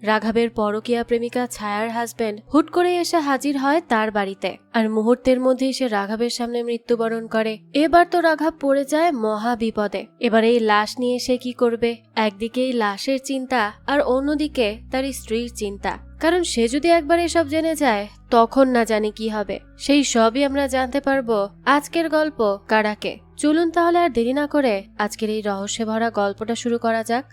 রাঘবের পরকীয়া প্রেমিকা ছায়ার হাজবেন্ড হুট করে এসে হাজির হয় তার বাড়িতে, আর মুহূর্তের মধ্যেই সে রাঘবের সামনে মৃত্যুবরণ করে। এবার তো রাঘব পড়ে যায় মহা বিপদে। এবার এই লাশ নিয়ে সে কি করবে? একদিকে এই লাশের চিন্তা, আর অন্যদিকে তার স্ত্রীর চিন্তা। কারণ সে যদি একবার এসব জেনে যায় তখন না জানি কি হবে। সেই সবই আমরা জানতে পারবো আজকের গল্প কারাকে। চলুন তাহলে আর দেরি না করে আজকের এই রহস্যে ভরা গল্পটা শুরু করা যাক।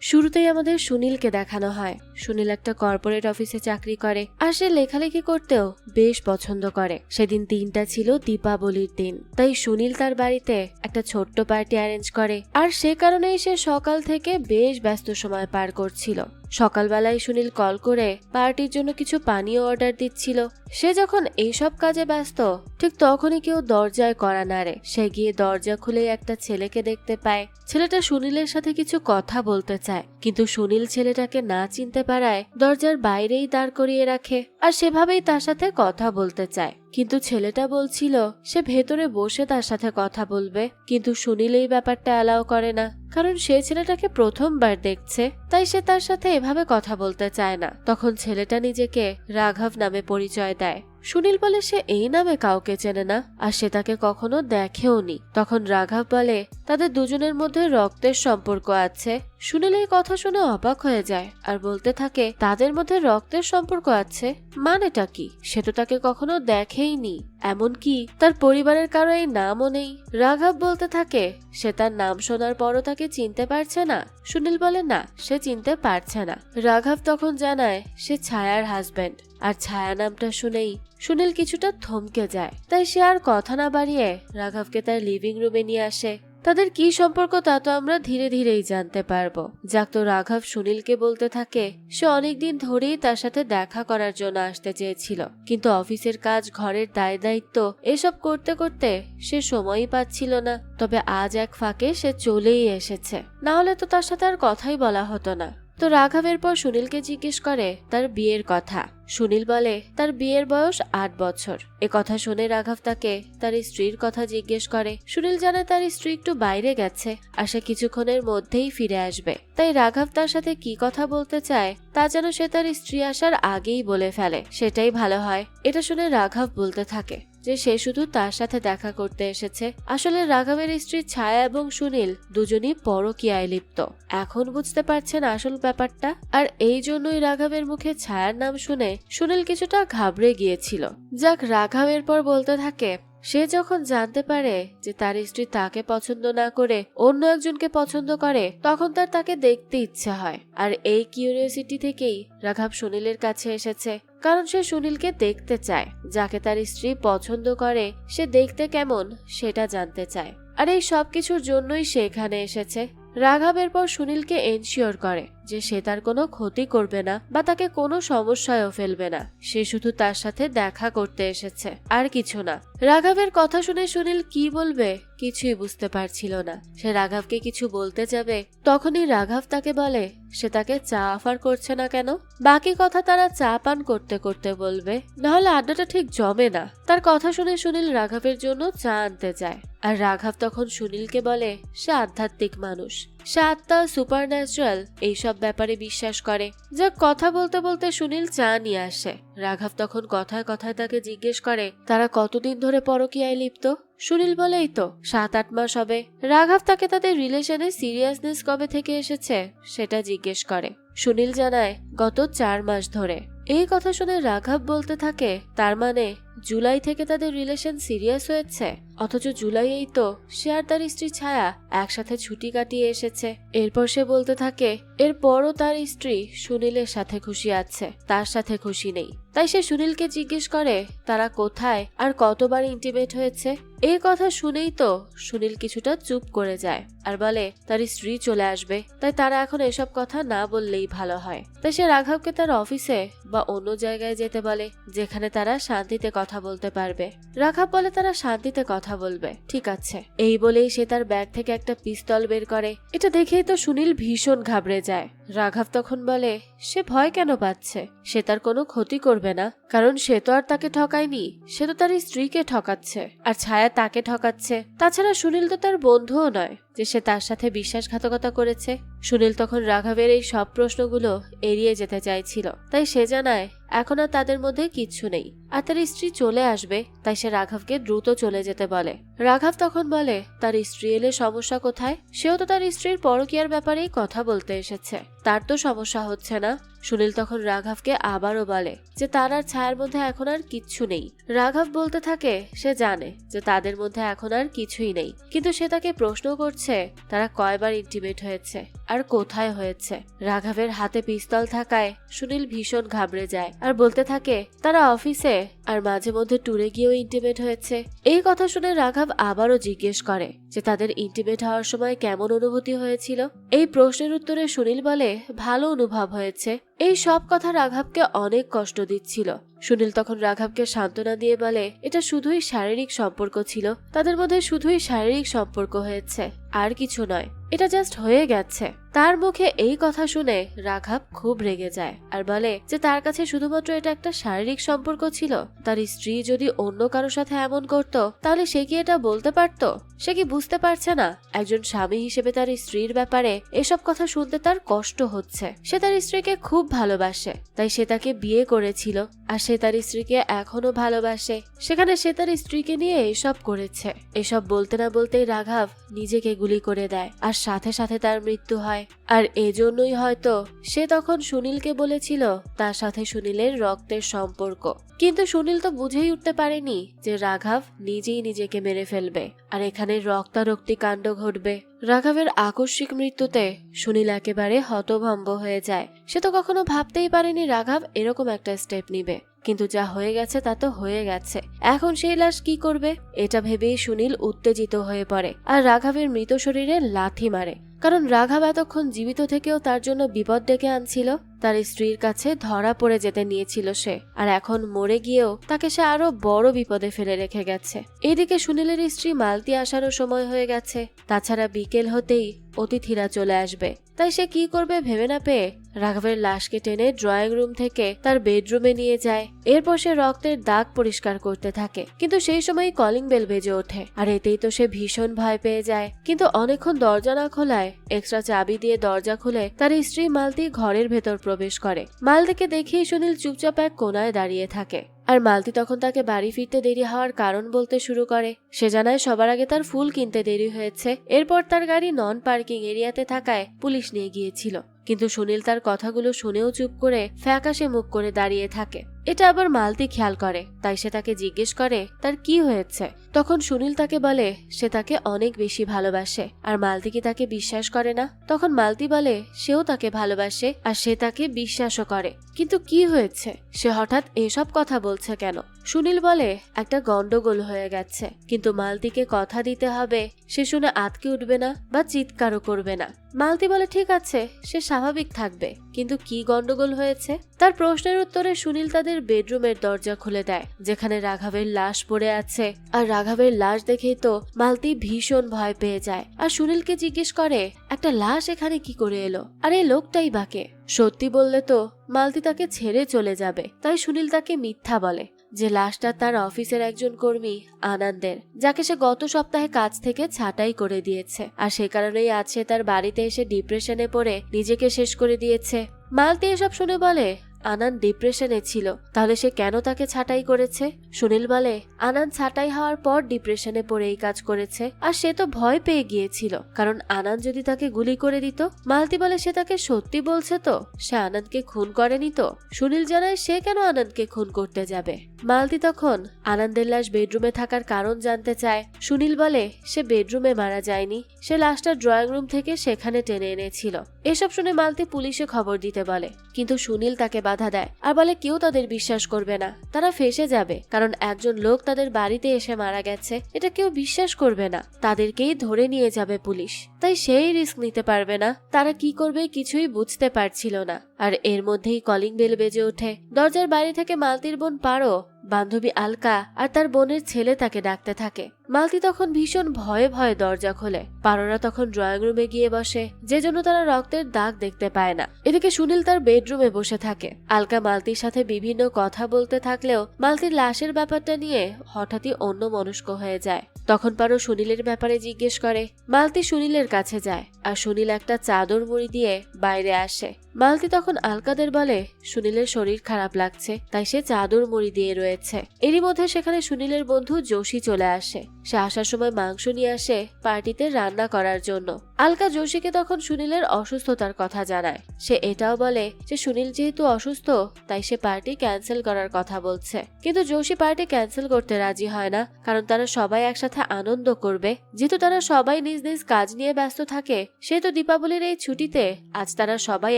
শুরুতেই আমাদের সুনীলকে দেখানো হয়। সুনীল একটা কর্পোরেট অফিসে চাকরি করে, আর সে লেখালেখি করতেও বেশ পছন্দ করে। সেদিন দিনটা ছিল দীপাবলির দিন, তাই সুনীল তার বাড়িতে একটা ছোট্ট পার্টি অ্যারেঞ্জ করে, আর সে কারণেই সে সকাল থেকে বেশ ব্যস্ত সময় পার করছিল। সকালবেলায় সুনীল কল করে পার্টির জন্য কিছু পানীয় অর্ডার দিচ্ছিল। সে যখন এইসব কাজে ব্যস্ত, ঠিক তখনই কেউ দরজায় কড়া নাড়ে। সে গিয়ে দরজা খুলে একটা ছেলেকে দেখতে পায়। ছেলেটা সুনীলের সাথে কিছু কথা বলতে চায়, কিন্তু সুনীল ছেলেটাকে না চিনতে পারায় দরজার বাইরেই দাঁড় করিয়ে রাখে, আর সেভাবেই তার সাথে কথা বলতে চায়। কিন্তু ছেলেটা বলছিল সে ভেতরে বসে তার সাথে কথা বলবে, কিন্তু সুনীল এই ব্যাপারটা অ্যালাউ করে না। কারণ সে ছেলেটাকে প্রথমবার দেখছে, তাই সে তার সাথে এভাবে কথা বলতে চায় না। তখন ছেলেটা নিজেকে রাঘব নামে পরিচয় দেয়। সুনীল বলে সে এই নামে কাউকে চেনে না, আর সে তাকে কখনো দেখেও নি। তখন রাঘব বলে তাদের দুজনের মধ্যে রক্তের সম্পর্ক আছে। সুনীল এই কথা শুনে অবাক হয়ে যায়, আর বলতে থাকে তাদের মধ্যে রক্তের সম্পর্ক আছে মানেটা কি? সে তো তাকে কখনো দেখেইনি, এমনকি তার পরিবারের কারো এই নামও নেই। রাঘব বলতে থাকে সে তার নাম শোনার পরও তাকে চিনতে পারছে না। সুনীল বলে না, সে চিনতে পারছে না। রাঘব তখন জানায় সে ছায়ার হাজবেন্ড, আর ছায়া নামটা শুনেই সুনীল কিছুটা থমকে যায়। তাই সে আর কথা না বাড়িয়ে রাঘবকে তার লিভিং রুমে নিয়ে আসে। তাদের কি সম্পর্ক তা তো আমরা ধীরে ধীরেই জানতে পারবো। যাক, তো রাঘব সুনীলকে বলতে থাকে সে অনেকদিন ধরেই তার সাথে দেখা করার জন্য আসতে চেয়েছিল, কিন্তু অফিসের কাজ, ঘরের দায় দায়িত্ব এসব করতে করতে সে সময়ই পাচ্ছিল না। তবে আজ এক ফাঁকে সে চলেই এসেছে, না হলে তো তার সাথে আর কথাই বলা হতো না। তো রাঘবের পর সুনীলকে জিজ্ঞেস করে তার বিয়ের কথা। সুনীল বলে তার বিয়ের বয়স 8 বছর। এ কথা শুনে রাঘব তাকে তার স্ত্রীর কথা জিজ্ঞেস করে। সুনীল জানে তার স্ত্রী একটু বাইরে গেছে, আর সে কিছুক্ষণের মধ্যেই ফিরে আসবে। তাই রাঘব তার সাথে কি কথা বলতে চায় তা যেন সে তার স্ত্রী আসার আগেই বলে ফেলে, সেটাই ভালো হয়। এটা শুনে রাঘব বলতে থাকে যে সে শুধু তার সাথে দেখা করতে এসেছে। আসলে রাঘবের স্ত্রী ছায়া এবং সুনীল দুজনই পরকীয়ায় লিপ্ত। এখন বুঝতে পারছেন আসল ব্যাপারটা, আর এই জন্যই রাঘবের মুখে ছায়ার নাম শুনে সুনীল কিছুটা ঘাবড়ে গিয়েছিল। যাক, রাঘবের পর বলতে থাকে সে যখন জানতে পারে যে তার স্ত্রী তাকে পছন্দ না করে অন্য একজনকে পছন্দ করে, তখন তার তাকে দেখতে ইচ্ছা হয়। আর এই কিউরিওসিটি থেকেই রাঘব সুনীলের কাছে এসেছে, কারণ সে সুনীলকে দেখতে চায়। যাকে তার স্ত্রী পছন্দ করে সে দেখতে কেমন সেটা জানতে চায়, আর এই সবকিছুর জন্যই সে এখানে এসেছে। রাঘবের পর সুনীলকে এনশিওর করে যে সে তার কোনো ক্ষতি করবে না বা তাকে কোনো সমস্যায়ও ফেলবে না। সে শুধু তার সাথে দেখা করতে এসেছে, আর কিছু না। রাঘবের কথা শুনে সুনীল কি বলবে কিছুই বুঝতে পারছিল না। সে রাঘবকে কিছু বলতে যাবে, তখনই রাঘব তাকে বলে সে তাকে চা অফার করছে না কেন। বাকি কথা তারা চা পান করতে করতে বলবে, নাহলে আড্ডাটা ঠিক জমে না। তার কথা শুনে সুনীল রাঘবের জন্য চা আনতে যায়, আর রাঘব তখন সুনীলকে বলে সে আধ্যাত্মিক মানুষ, সে আত্মা, সুপার ন্যাচারাল এইসব ব্যাপারে বিশ্বাস করে। যা কথা বলতে বলতে সুনীল চা নিয়ে আসে। রাঘব তখন কথায় কথায় তাকে জিজ্ঞেস করে তারা কতদিন ধরে পরকীয়ায় লিপ্ত। সুনীল বলে এই তো 7-8 মাস হবে। রাঘব তাকে তাদের রিলেশনে সিরিয়াসনেস কবে থেকে এসেছে সেটা জিজ্ঞেস করে। সুনীল জানায় গত 4 মাস ধরে। এই কথা শুনে রাঘব বলতে থাকে তার মানে জুলাই থেকে তাদের রিলেশন সিরিয়াস হয়েছে। অথচ জুলাইয়েই তো সে আর তার স্ত্রী ছায়া একসাথে ছুটি কাটিয়ে এসেছে। এরপর সে বলতে থাকে এরপরও তার স্ত্রী সুনীলের সাথে খুশি আছে, তার সাথে খুশি নেই। তাই সে সুনীলকে জিজ্ঞেস করে তারা কোথায় আর কতবার ইন্টিমেট হয়েছে। এই কথা শুনেই তো সুনীল কিছুটা চুপ করে যায়, আর বলে তার স্ত্রী চলে আসবে, তাই তারা এখন এসব কথা না বললেই ভালো হয়। তাই সে রাঘবকে তার অফিসে বা অন্য জায়গায় যেতে বলে যেখানে তারা শান্তিতে কথা বলতে পারবে। রাঘব বলে তারা শান্তিতে কথা বলবে, ঠিক আছে। এই বলেই সে তার ব্যাগ থেকে একটা পিস্তল বের করে। এটা দেখেই তো সুনীল ভীষণ ঘাবড়ে যায়। রাঘব তখন বলে সে ভয় কেন পাচ্ছে, সে তার কোনো ক্ষতি করবে না, কারণ সে তো আর তাকে ঠকায়নি, সে তো তার স্ত্রীকে ঠকাচ্ছে আর ছায়া তাকে ঠকাচ্ছে। তাছাড়া সুনীল তো তার বন্ধুও নয় যে সে তার সাথে বিশ্বাসঘাতকতা করেছে। সুনীল তখন রাঘবের এই সব প্রশ্নগুলো এড়িয়ে যেতে চাইছিল, তাই সে জানায় এখন আর তাদের মধ্যে কিচ্ছু নেই আর তার স্ত্রী চলে আসবে, তাই সে রাঘবকে দ্রুত চলে যেতে বলে। রাঘব তখন বলে তার স্ত্রী এলে সমস্যা কোথায়, সেও তো তার স্ত্রীর পরকীয়ার ব্যাপারেই কথা বলতে এসেছে, তার তো সমস্যা হচ্ছে না। সুনীল তখন রাঘবকে আবারও বলে যে তার আর ছায়ার মধ্যে এখন আর কিচ্ছু নেই। রাঘব বলতে থাকে সে জানে যে তাদের মধ্যে এখন আর কিছুই নেই, কিন্তু সে তাকে প্রশ্ন করছে তারা কয়বার ইন্টিমেট হয়েছে আর কোথায় হয়েছে। রাঘবের হাতে পিস্তল থাকায় সুনীল ভীষণ ঘাবড়ে যায় আর বলতে থাকে তারা অফিসে আর মাঝে মধ্যে ট্যুরে গিয়েও ইন্টিমেট হয়েছে। এই কথা শুনে রাঘব আবারও জিজ্ঞেস করে যে তাদের ইন্টিমেট হওয়ার সময় কেমন অনুভূতি হয়েছিল। এই প্রশ্নের উত্তরে সুনীল বলে ভালো অনুভব হয়েছে। এই সব কথা রাঘবকে অনেক কষ্ট দিচ্ছিল। সুনীল তখন রাঘবকে সান্ত্বনা দিয়ে বলে এটা শুধুই শারীরিক সম্পর্ক ছিল, তাদের মধ্যে শুধুই শারীরিক সম্পর্ক হয়েছে আর কিছু নয়, এটা জাস্ট হয়ে গেছে। তার মুখে এই কথা শুনে রাঘব খুব রেগে যায় আর বলে যে তার কাছে শুধুমাত্র এটা একটা শারীরিক সম্পর্ক ছিল, তার স্ত্রী যদি অন্য কারোর সাথে এমন করত তাহলে সে কি এটা বলতে পারত? সে কি বুঝতে পারছে না একজন স্বামী হিসেবে তার স্ত্রীর ব্যাপারে এসব কথা শুনতে তার কষ্ট হচ্ছে? সে তার স্ত্রীকে খুব ভালোবাসে, তাই সে তাকে বিয়ে করেছিল আর সে তার স্ত্রীকে এখনো ভালোবাসে, সেখানে সে তার স্ত্রীকে নিয়ে এসব করেছে। এসব বলতে না বলতেই রাঘব নিজেকে গুলি করে দেয় আর সাথে সাথে তার মৃত্যু হয়। আর এজন্যই হয়তো সে তখন সুনীলকে বলেছিল তার সাথে সুনীলের রক্তের সম্পর্ক, কিন্তু সুনীল তো বুঝেই উঠতে পারেনি যে রাঘব নিজেই নিজেকে মেরে ফেলবে আর এখানে রক্তারক্তি কাণ্ড ঘটবে। রাঘবের আকস্মিক মৃত্যুতে সুনীল একেবারে হতভম্ব হয়ে যায়। সে তো কখনো ভাবতেই পারেনি রাঘব এরকম একটা স্টেপ নিবে, কিন্তু যা হয়ে গেছে তা তো হয়ে গেছে, এখন সেই লাশ কি করবে এটা ভেবেই সুনীল উত্তেজিত হয়ে পড়ে আর রাঘবের মৃত শরীরে লাথি মারে। কারণ রাঘব এতক্ষণ জীবিত থেকেও তার জন্য বিপদ ডেকে আনছিল, তার স্ত্রীর কাছে ধরা পড়ে যেতে নিয়েছিল সে, আর এখন মরে গিয়েও তাকে সে আরো বড় বিপদে ফেলে রেখে গেছে। এদিকে সুনীলের স্ত্রী মালতী আসারও সময় হয়ে গেছে, তাছাড়া বিকেল হতেই অতিথিরা চলে আসবে, তাই সে কি করবে ভেবে না পেয়ে রাঘবের লাশকে টেনে ড্রয়িং রুম থেকে তার বেডরুমে নিয়ে যায়। এরপর সে রক্তের দাগ পরিষ্কার করতে থাকে, কিন্তু সেই সময় কলিং বেল বেজে ওঠে আর এতেই তো সে ভীষণ ভয় পেয়ে যায়। কিন্তু অনেকক্ষণ দরজা না খোলায় এক্সট্রা চাবি দিয়ে দরজা খুলে তার স্ত্রী মালতী ঘরের ভেতর প্রবেশ করে। মালতীকে দেখেই সুনীল চুপচাপ এক কোনায় দাঁড়িয়ে থাকে আর মালতী তখন তাকে বাড়ি ফিরতে দেরি হওয়ার কারণ বলতে শুরু করে। সে জানায় সবার আগে তার ফুল কিনতে দেরি হয়েছে, এরপর তার গাড়ি নন পার্কিং এরিয়াতে থাকায় পুলিশ নিয়ে গিয়েছিল। কিন্তু সুনীল তার কথাগুলো শুনেও চুপ করে ফ্যাকাশে মুখ করে দাঁড়িয়ে থাকে। এটা আবার মালতী খেয়াল করে, তাই সে তাকে জিজ্ঞেস করে তার কি হয়েছে। তখন সুনীল তাকে বলে সে তাকে অনেক বেশি ভালোবাসে আর মালতী কি তাকে বিশ্বাস করে না। তখন মালতী বলে সেও তাকে ভালোবাসে আর সে তাকে বিশ্বাসও করে, কিন্তু কি হয়েছে, সে হঠাৎ এসব কথা বলছে কেন? সুনীল বলে একটা গন্ডগোল হয়ে গেছে, কিন্তু মালতীকে কথা দিতে হবে সে শুনে আটকে উঠবে না বা চিৎকারও করবে না। মালতী বলে ঠিক আছে, সে স্বাভাবিক থাকবে, কিন্তু কি গন্ডগোল হয়েছে? তার প্রশ্নের উত্তরে সুনীল তাদের বেডরুমের দরজা খুলে দেয় যেখানে রাঘবের লাশ পড়ে আছে। আর রাঘবের লাশ দেখেই তো মালতী ভীষণ ভয় পেয়ে যায় আর সুনীলকে জিজ্ঞেস করে একটা লাশ এখানে কি করে এলো আর এই লোকটাই বাকে। সত্যি বললে তো মালতী তাকে ছেড়ে চলে যাবে, তাই সুনীল তাকে মিথ্যা বলে যে লাশটা তার অফিসের একজন কর্মী আনন্দের, যাকে সে গত সপ্তাহে কাজ থেকে ছাঁটাই করে দিয়েছে আর সে কারণেই আজ সে তার বাড়িতে এসে ডিপ্রেশনে পড়ে নিজেকে শেষ করে দিয়েছে। মালতী এসব শুনে বলে আনন্দ ডিপ্রেশনে ছিল, তাহলে সে কেন তাকে ছাঁটাই করেছে? সুনীল বলে আনন্দ ছাঁটাই হওয়ার পর ডিপ্রেশনে পড়ে এই কাজ করেছে আর সে তো ভয় পেয়ে গিয়েছিল, কারণ আনন্দ যদি তাকে গুলি করে দিত। মালতী বলে সে তাকে সত্যি বলছে তো, সে আনন্দকে খুন করেনি তো। সুনীল জানায় সে কেন আনন্দকে খুন করতে যাবে। মালতী তখন আনন্দের লাশ বেডরুমে থাকার কারণ জানতে চায়। সুনীল বলে সে বেডরুমে মারা যায়নি, সে লাশটা ড্রয়িং রুম থেকে সেখানে টেনে এনেছিল। এসব শুনে মালতী পুলিশে খবর দিতে বলে, কিন্তু সুনীল তাকে বাধা দেয় আর বলে কেউ তাদের বিশ্বাস করবে না, তারা ফেঁসে যাবে, কারণ একজন লোক তাদের বাড়িতে এসে মারা গেছে, এটা কেউ বিশ্বাস করবে না, তাদেরকেই ধরে নিয়ে যাবে পুলিশ, তাই সেই রিস্ক নিতে পারবে না। তারা কি করবে কিছুই বুঝতে পারছিল না। আর এর মধ্যেই কলিং বেল বেজে ওঠে। দরজার বাইরে থেকে মালতীর বোন পারো বান্ধবী আলকা আর তার বোনের ছেলে তাকে ডাকতে থাকে। মালতী তখন ভীষণ ভয়ে ভয়ে দরজা খোলে। পারোরা তখন ড্রয়িং রুমে গিয়ে বসে, যে জন্য তারা রক্তের দাগ দেখতে পায় না। এদিকে সুনীল তার বেডরুমে বসে থাকে। আলকা মালতীর সাথে বিভিন্ন কথা বলতে থাকলেও মালতীর লাশের ব্যাপারটা নিয়ে হঠাৎই অন্যমনস্ক হয়ে যায়। তখন পারো সুনীলের ব্যাপারে জিজ্ঞেস করে। মালতী সুনীলের কাছে যায় আর সুনীল একটা চাদর মুড়ি দিয়ে বাইরে আসে। মালতী তখন আলকাদের বলে সুনীলের শরীর খারাপ লাগছে, তাই সে চাদর মুড়ি দিয়ে রয়েছে। এরই মধ্যে সেখানে সুনীলের বন্ধু যোশী চলে আসে। সে আসার সময় মাংস নিয়ে আসে পার্টিতে রান্না করার জন্য। আলকা যোশীকে তখন সুনীলের অসুস্থতার কথা জানায়। সে এটাও বলে যে সুনীল যেহেতু অসুস্থ তাই সে পার্টি ক্যান্সেল করার কথা বলছে। কিন্তু যোশী পার্টি ক্যান্সেল করতে রাজি হয় না, কারণ তারা সবাই একসাথে আনন্দ করবে। যেহেতু তারা সবাই নিজ নিজ কাজ নিয়ে ব্যস্ত থাকে, সেহেতু দীপাবলির এই ছুটিতে আজ তারা সবাই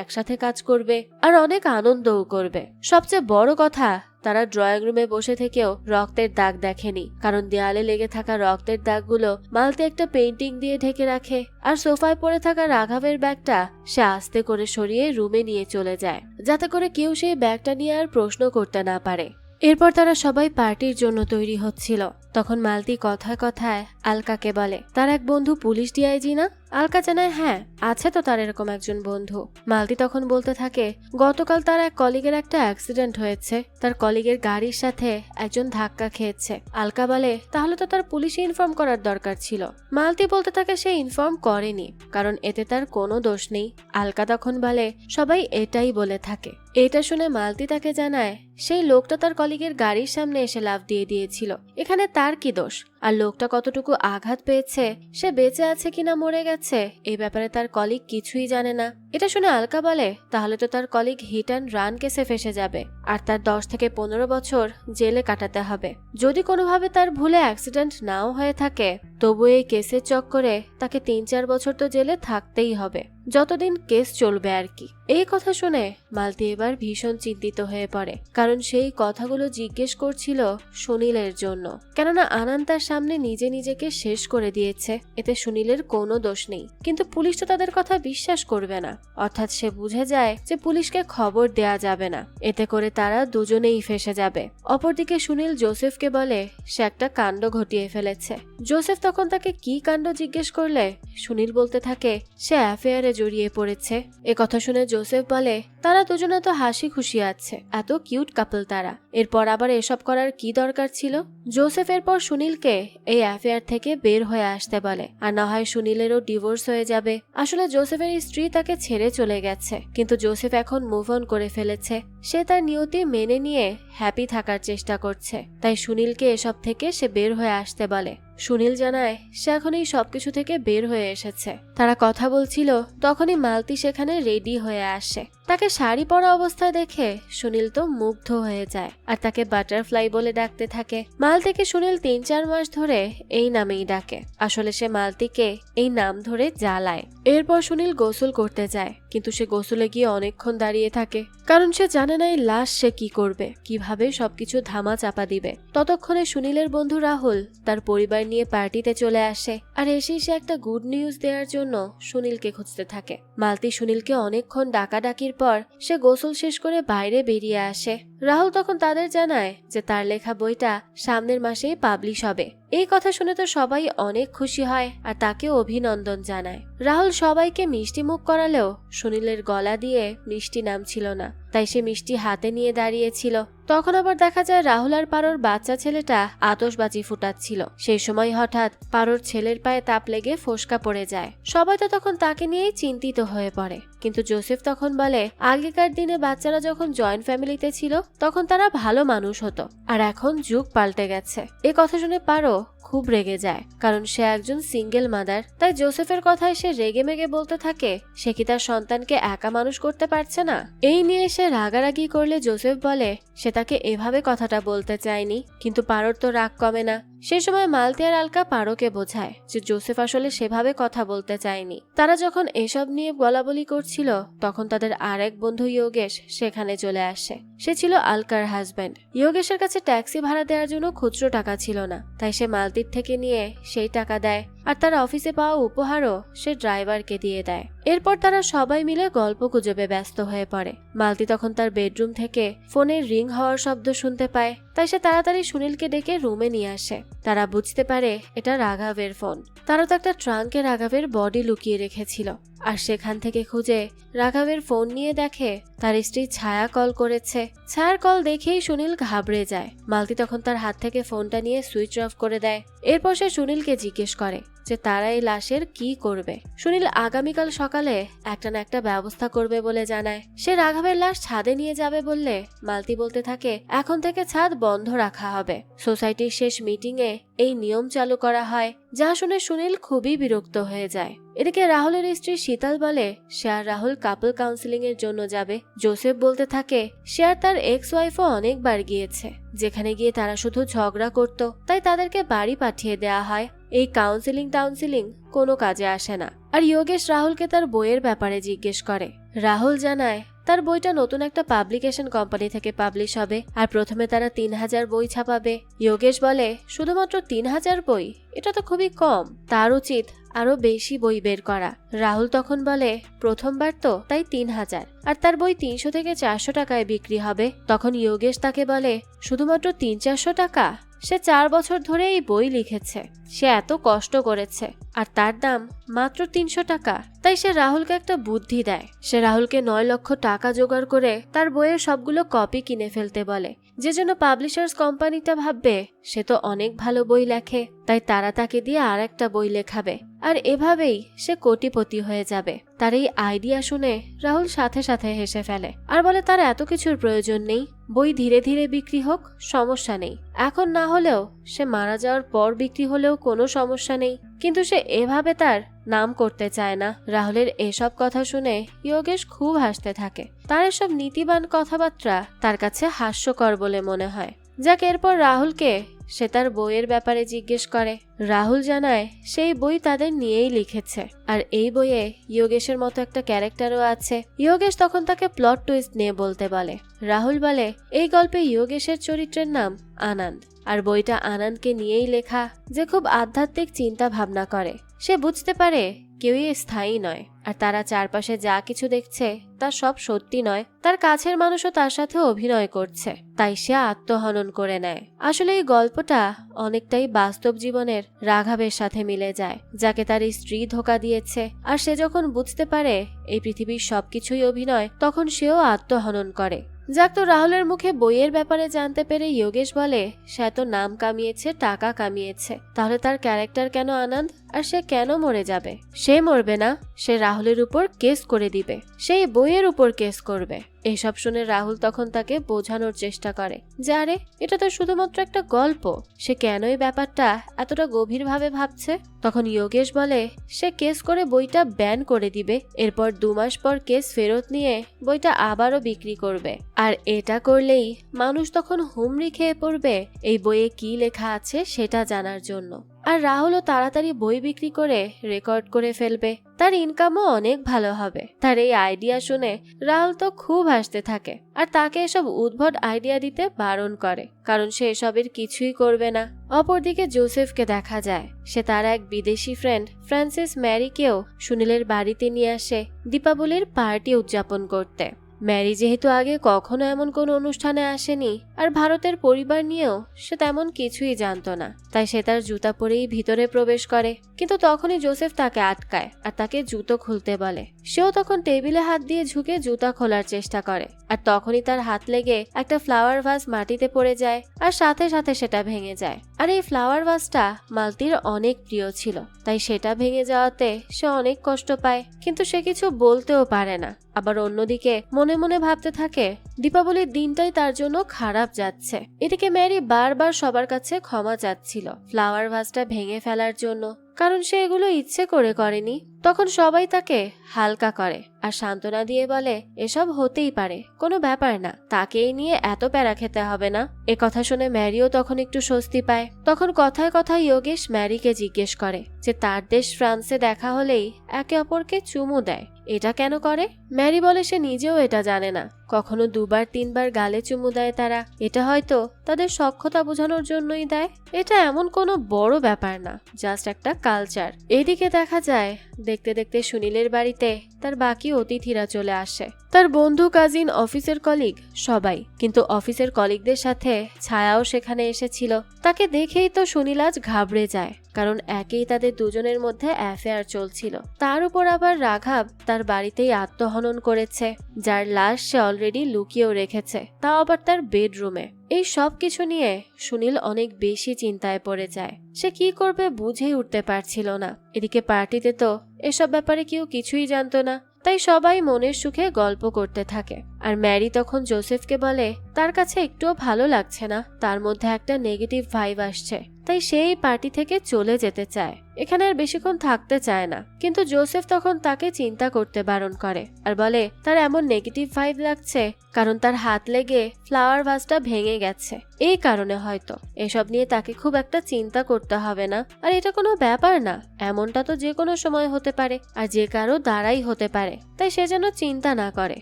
একসাথে কাজ করবে আর অনেক আনন্দও করবে। সবচেয়ে বড় কথা, তারা ড্রয়িং রুমে বসে থেকেও রক্তের দাগ দেখেনি, কারণ দেয়ালে লেগে থাকা রক্তের দাগগুলো মালতী একটা পেইন্টিং দিয়ে ঢেকে রাখে। আর সোফায় পড়ে থাকা রাঘবের ব্যাগটা সে আস্তে করে সরিয়ে রুমে নিয়ে চলে যায়, যাতে করে কেউ সেই ব্যাগটা নিয়ে আর প্রশ্ন করতে না পারে। এরপর তারা সবাই পার্টির জন্য তৈরি হচ্ছিল। তখন মালতী কথায় কথায় আলকাকে বলে, তার এক বন্ধু পুলিশ ডিআইজি না? আলকা জানায়, হ্যাঁ আছে তো তার এরকম একজন বন্ধু। মালতী তখন বলতে থাকে, গতকাল তার এক কলিগের একটা অ্যাক্সিডেন্ট হয়েছে, তার কলিগের গাড়ির সাথে একজন ধাক্কা খেয়েছে। আলকা বলে, তাহলে তো তার পুলিশে ইনফর্ম করার দরকার ছিল। মালতী বলতে থাকে সে ইনফর্ম করেনি, কারণ এতে তার কোনো দোষ নেই। আলকা তখন বলে, সবাই এটাই বলে থাকে। এটা শুনে মালতী তাকে জানায়, সেই লোকটা তার কলিগের গাড়ির সামনে এসে লাফ দিয়ে দিয়েছিল, এখানে তার কি দোষ? আর লোকটা কতটুকু আঘাত পেয়েছে, সে বেঁচে আছে কিনা মরে গেছে, এই ব্যাপারে তার কলিগ কিছুই জানে না। এটা শুনে আলকা বলে, তাহলে তো তার কলিগ হিট অ্যান্ড রান কেসে ফেসে যাবে আর তার 10 থেকে 15 বছর জেলে কাটাতে হবে। যদি কোনোভাবে তার ভুলে অ্যাক্সিডেন্ট নাও হয়ে থাকে, তবু এই কেসের চক্করে তাকে 3-4 বছর তো জেলে থাকতেই হবে, যতদিন কেস চলবে আর কি। এই কথা শুনে মালতী এবার ভীষণ চিন্তিত হয়ে পড়ে, কারণ সেই কথাগুলো জিজ্ঞেস করছিল সুনীলের জন্য। কেননা আনন্দ তার সামনে নিজে নিজেকে শেষ করে দিয়েছে, এতে সুনীলের কোনো দোষ নেই। কিন্তু পুলিশ তো তাদের কথা বিশ্বাস করবে না, অর্থাৎ সে বুঝে যায় যে পুলিশকে খবর দেয়া যাবে না, এতে করে তারা দুজনেই ফেসে যাবে। অপরদিকে সুনীল জোসেফকে বলে সে একটা কাণ্ড ঘটিয়ে ফেলেছে। জোসেফ তখন তাকে কি কাণ্ড জিজ্ঞেস করলে সুনীল বলতে থাকে সে অ্যাফেয়ারে জড়িয়ে পড়েছে। এ কথা শুনে জোসেফ বলে, তারা দুজনে তো হাসি খুশি আছে, এত কিউট কাপল তারা, এরপর আবার এসব করার কি দরকার ছিল? জোসেফ এরপর সুনীলকে এই অ্যাফেয়ার থেকে বের হয়ে আসতে বলে, আর না হয় সুনীলেরও ডিভোর্স হয়ে যাবে। আসলে জোসেফের স্ত্রী তাকে ছেড়ে চলে গেছে, কিন্তু জোসেফ এখন মুভ অন করে ফেলেছে। সে তার নিয়তি মেনে নিয়ে হ্যাপি থাকার চেষ্টা করছে, তাই সুনীলকে এসব থেকে সে বের হয়ে আসতে বলে। সুনীল জানায় সে এখন এই সবকিছু থেকে বের হয়ে এসেছে। তারা কথা বলছিল, তখনই মালতী সেখানে রেডি হয়ে আসে। তাকে শাড়ি পরা অবস্থায় দেখে সুনীল তো মুগ্ধ হয়ে যায় আর তাকে বাটারফ্লাই বলে ডাকতে থাকে। মালতীকে সুনীল 3-4 মাস ধরে এই নামেই ডাকে। আসলে সে মালতীকে এই নাম ধরে জ্বালায়। এরপর সুনীল গোসল করতে যায়, কিন্তু সে গোসলে গিয়ে অনেকক্ষণ দাঁড়িয়ে থাকে, কারণ সে জানে না এই লাশ সে কি করবে, কিভাবে সবকিছু ধামা চাপা দিবে। ততক্ষণে সুনীলের বন্ধু রাহুল তার পরিবার নিয়ে পার্টিতে চলে আসে, আর এসেই সে একটা গুড নিউজ দেওয়ার জন্য সুনীলকে খুঁজতে থাকে। মালতী সুনীলকে অনেকক্ষণ ডাকাডাকির পর সে গোসল শেষ করে বাইরে বেরিয়ে আসে। রাহুল তখন তাদের জানায় যে তার লেখা বইটা সামনের মাসেই পাবলিশ হবে। এই কথা শুনে তো সবাই অনেক খুশি হয় আর তাকে অভিনন্দন জানায়। রাহুল সবাইকে মিষ্টি মুখ করালেও সুনীলের গলা দিয়ে মিষ্টি নামছিল না, তাই সে মিষ্টি হাতে নিয়ে দাঁড়িয়েছিল। তখন আবার দেখা যায় রাহুল আর পারোর বাচ্চা ছেলেটা আতশবাজি ফুটাচ্ছিল। সেই সময় হঠাৎ পারোর ছেলের পায়ে তাপ লেগে ফোসকা পড়ে যায়। সবাই তো তখন তাকে নিয়েই চিন্তিত হয়ে পড়ে, কিন্তু জোসেফ তখন বলে আগেকার দিনে বাচ্চারা যখন জয়েন্ট ফ্যামিলিতে ছিল তখন তারা ভালো মানুষ হতো, আর এখন যুগ পাল্টে গেছে। এ কথা শুনে পারো খুব রেগে যায়, কারণ সে একজন সিঙ্গেল মাদার। তাই জোসেফের কথায় সে রেগে মেগে বলতে থাকে সে কি তার সন্তানকে একা মানুষ করতে পারছে না। এই নিয়ে সে রাগারাগি করলে জোসেফ বলে সে তাকে এভাবে কথাটা বলতে চায়নি, কিন্তু পারোর তো রাগ কমে না। সেই সময় মালতী আর আলকা পারোকে বোঝায় যে জোসেফ আসলে সেভাবে কথা বলতে চায়নি। তারা যখন এসব নিয়ে বলাবলি করছিল তখন তাদের আরেক বন্ধু যোগেশ সেখানে চলে আসে। সে ছিল আলকার হাজব্যান্ড। যোগেশের কাছে ট্যাক্সি ভাড়া দেওয়ার জন্য খুচরো টাকা ছিল না, তাই সে মালতীর থেকে নিয়ে সেই টাকা দেয়, আর তার অফিসে পাওয়া উপহারও সে ড্রাইভারকে দিয়ে দেয়। এরপর তারা সবাই মিলে গল্প গুজবে ব্যস্ত হয়ে পড়ে। মালতী তখন তার বেডরুম থেকে ফোনের রিং হওয়ার শব্দ শুনতে পায়, তাই তাই সে তাড়াতাড়ি সুনীলকে ডেকে রুমে নিয়ে আসে। তারা বুঝতে পারে এটা রাঘবের ফোন। তারা তো একটা ট্রাঙ্কে রাঘবের বডি লুকিয়ে রেখেছিল, আর সেখান থেকে খুঁজে রাঘবের ফোন নিয়ে দেখে তার স্ত্রী ছায়া কল করেছে। ছায়ার কল দেখেই সুনীল ঘাবড়ে যায়। মালতী তখন তার হাত থেকে ফোনটা নিয়ে সুইচ অফ করে দেয়। এরপর সে সুনীলকে জিজ্ঞেস করে যে তারা এই লাশের কি করবে। সুনীল আগামীকাল সকালে একটা না একটা ব্যবস্থা করবে বলে জানায়। সে রাঘবের লাশ ছাদে নিয়ে যাবে বললে মালতী বলতে থাকে এখন থেকে ছাদ বন্ধ রাখা হবে। সোসাইটির শেষ মিটিং এ এই নিয়ম চালু করা হয়, যা শুনে সুনীল খুবই বিরক্ত হয়ে যায়। এদিকে রাহুলের স্ত্রী শীতল বলে সে আর রাহুল কাপল কাউন্সিলিং এর জন্য যাবে। জোসেফ বলতে থাকে সে আর তার এক্স ওয়াইফও অনেকবার গিয়েছে, যেখানে গিয়ে তারা শুধু ঝগড়া করত, তাই তাদেরকে বাড়ি পাঠিয়ে দেয়া হয়। এই কাউন্সিলিং কোনো কাজে আসে না। আর যোগেশ রাহুলকে তার বইয়ের ব্যাপারে জিজ্ঞেস করে। রাহুল জানায় তার বইটা নতুন একটা পাবলিকেশন কোম্পানি থেকে পাবলিশ হবে, আর প্রথমে তারা 3000 বই ছাপাবে। যোগেশ বলে শুধুমাত্র 3000 বই, এটা তো খুবই কম, তার উচিত আরো বেশি বই বের করা। রাহুল তখন বলে প্রথমবার তো তাই 3000, আর তার বই 300 থেকে 400 টাকায় বিক্রি হবে। তখন যোগেশ তাকে বলে শুধুমাত্র 300-400 টাকা? সে 4 বছর ধরে এই বই লিখেছে, সে এত কষ্ট করেছে, আর তার দাম মাত্র 300 টাকা। তাই সে রাহুলকে একটা বুদ্ধি দেয়। সে রাহুলকে 9 লক্ষ টাকা জোগাড় করে তার বইয়ের সবগুলো কপি কিনে ফেলতে বলে, যে জন্য পাবলিশার্স কোম্পানিটা ভাববে সে তো অনেক ভালো বই লেখে, তাই তারা তাকে দিয়ে আর একটা বই লেখাবে, আর এভাবেই সে কোটিপতি হয়ে যাবে। তার এই আইডিয়া শুনে রাহুল সাথে সাথে হেসে ফেলে আর বলে তার এত কিছুর প্রয়োজন নেই, বই ধীরে ধীরে বিক্রি হোক, সমস্যা নেই। এখন না হলেও সে মারা যাওয়ার পর বিক্রি হলেও কোনো সমস্যা নেই, কিন্তু সে এভাবে তার নাম করতে চায় না। রাহুলের এসব কথা শুনে যোগেশ খুব হাসতে থাকে। তার এসব নীতিবান কথাবার্তা তার কাছে হাস্যকর বলে মনে হয়। যাক, এরপর রাহুলকে সে তার বইয়ের ব্যাপারে জিজ্ঞেস করে। রাহুল জানায় সেই বই তাদের নিয়েই লিখেছে, আর এই বইয়ে যোগেশের মতো একটা ক্যারেক্টারও আছে। যোগেশ তখন তাকে প্লট টুইস্ট নিয়ে বলতে বলে। রাহুল বলে এই গল্পে যোগেশের চরিত্রের নাম আনন্দ, আর বইটা আনন্দকে নিয়েই লেখা, যে খুব আধ্যাত্মিক চিন্তা ভাবনা করে। সে বুঝতে পারে কেউই স্থায়ী নয়, আর তারা চারপাশে যা কিছু দেখছে তা সব সত্যি নয়। তার কাছের মানুষও তার সাথে অভিনয় করছে, তাই সে আত্মহনন করে নেয়। আসলে এই গল্পটা অনেকটাই বাস্তব জীবনের রাঘবের সাথে মিলে যায়, যাকে তার স্ত্রী ধোঁকা দিয়েছে। আর সে যখন বুঝতে পারে এই পৃথিবীর সবকিছুই অভিনয়, তখন সেও আত্মহনন করে। যাক, তো রাহুলের মুখে বইয়ের ব্যাপারে জানতে পেরে যোগেশ বলে সে এত নাম কামিয়েছে, টাকা কামিয়েছে, তাহলে তার ক্যারেক্টার কেন আনন্দ, আর সে কেন মরে যাবে? সে মরবে না, সে রাহুলের উপর কেস করে দিবে, সেই বইয়ের উপর কেস করবে। এসব শুনে রাহুল তখন তাকে বোঝানোর চেষ্টা করে যে আরে এটা তো শুধুমাত্র একটা গল্প, সে কেন এই ব্যাপারটা এতটা গভীরভাবে ভাবছে। তখন যোগেশ বলে সে কেস করে বইটা ব্যান করে দিবে, এরপর 2 মাস পর কেস ফেরত নিয়ে বইটা আবারও বিক্রি করবে। আর এটা করলেই মানুষ তখন হুমড়ি খেয়ে পড়বে এই বইয়ে কি লেখা আছে সেটা জানার জন্য। আর রাহুলও তাড়াতাড়ি বই বিক্রি করে রেকর্ড করে ফেলবে, তার ইনকামও অনেক ভালো হবে। তার এই আইডিয়া শুনে রাহুল তো খুব হাসতে থাকে, আর তাকে এসব উদ্ভট আইডিয়া দিতে বারণ করে, কারণ সে এসবের কিছুই করবে না। অপরদিকে জোসেফকে দেখা যায়, সে তার এক বিদেশি ফ্রেন্ড ফ্রান্সিস ম্যারিকেও সুনীলের বাড়িতে নিয়ে আসে দীপাবলির পার্টি উদযাপন করতে। ম্যারি যেহেতু আগে কখনো এমন কোনো অনুষ্ঠানে আসেনি, আর ভারতের পরিবার নিয়েও সে তেমন কিছুই জানতো না, তাই সে তার জুতা পরেই ভিতরে প্রবেশ করে। কিন্তু তখনই জোসেফ তাকে আটকায় আর তাকে জুতো খুলতে বলে। সেও তখন টেবিলে হাত দিয়ে ঝুঁকে জুতা খোলার চেষ্টা করে, আর তখনই তার হাত লেগে একটা ফ্লাওয়ার ভাস মাটিতে পড়ে যায়, আর সাথে সাথে সেটা ভেঙে যায়। আর এই ফ্লাওয়ার ভাসটা মালতীর অনেক প্রিয় ছিল, তাই সেটা ভেঙে যাওয়াতে সে অনেক কষ্ট পায়, কিন্তু সে কিছু বলতেও পারে না। আবার অন্যদিকে মনে মনে ভাবতে থাকে দীপাবলির দিনটাই তার জন্য খারাপ যাচ্ছে। এদিকে ম্যারি বারবার সবার কাছে ক্ষমা চাচ্ছিল ফ্লাওয়ার ভাসটা ভেঙে ফেলার জন্য, কারণ সে এগুলো ইচ্ছে করে করেনি। তখন সবাই তাকে হালকা করে আর সান্ত্বনা দিয়ে বলে এসব হতেই পারে, কোনো ব্যাপার না, তাকে এই নিয়ে এত প্যারা খেতে হবে না। এ কথা শুনে ম্যারিও তখন একটু স্বস্তি পায়। তখন কথায় কথায় যোগেশ ম্যারিকে জিজ্ঞেস করে যে তার দেশ ফ্রান্সে দেখা হলেই একে অপরকে চুমু দেয়, এটা কেন করে? ম্যারি বলে সে নিজেও এটা জানে না, কখনো 2-3 বার গালে চুমু দেয় তারা, এটা হয়তো তাদের সখ্যতা বোঝানোর জন্যই দেয়। এটা এমন কোনো বড় ব্যাপার না, জাস্ট একটা কালচার। এদিকে দেখা যায় দেখতে দেখতে সুনীলের বাড়িতে তার বাকি অতিথিরা চলে আসে, তার বন্ধু, কাজিন, অফিসের কলিগ সবাই। কিন্তু অফিসের কলিগদের সাথে ছায়াও সেখানে এসেছিল। তাকে দেখেই তো সুনীল আজ ঘাবড়ে যায়, কারণ একেই তাদের দুজনের মধ্যে অ্যাফেয়ার চলছিল, তার উপর আবার রাঘব তার বাড়িতেই আত্মহনন করেছে, যার লাশ সে অলরেডি লুকিয়েও রেখেছে, তাও আবার তার বেডরুমে। এই সব কিছু নিয়ে সুনীল অনেক বেশি চিন্তায় পড়ে যায়। সে কি করবে বুঝেই উঠতে পারছিল না। এদিকে পার্টিতে তো এসব ব্যাপারে কেউ কিছুই জানতো না, তাই সবাই মনের সুখে গল্প করতে থাকে। আর ম্যারি তখন জোসেফকে বলে তার কাছে একটুও ভালো লাগছে না, তার মধ্যে একটা নেগেটিভ ভাইব আসছে, তাই সেই পার্টি থেকে চলে যেতে চায়, এখানে আর বেশিক্ষণ থাকতে চায় না। কিন্তু জোসেফ তখন তাকে চিন্তা করতে বারণ করে আর বলে তার এমন নেগেটিভ ভাইব লাগছে কারণ তার হাত লেগে ফ্লাওয়ার ভাসটা ভেঙে গেছে, এই কারণে হয়তো। এসব নিয়ে তাকে খুব একটা চিন্তা করতে হবে না, আর এটা কোনো ব্যাপার না, এমনটা তো যে কোনো সময় হতে পারে, আর যে কারো দ্বারাই হতে পারে, তাই সে যেন চিন্তা না করে।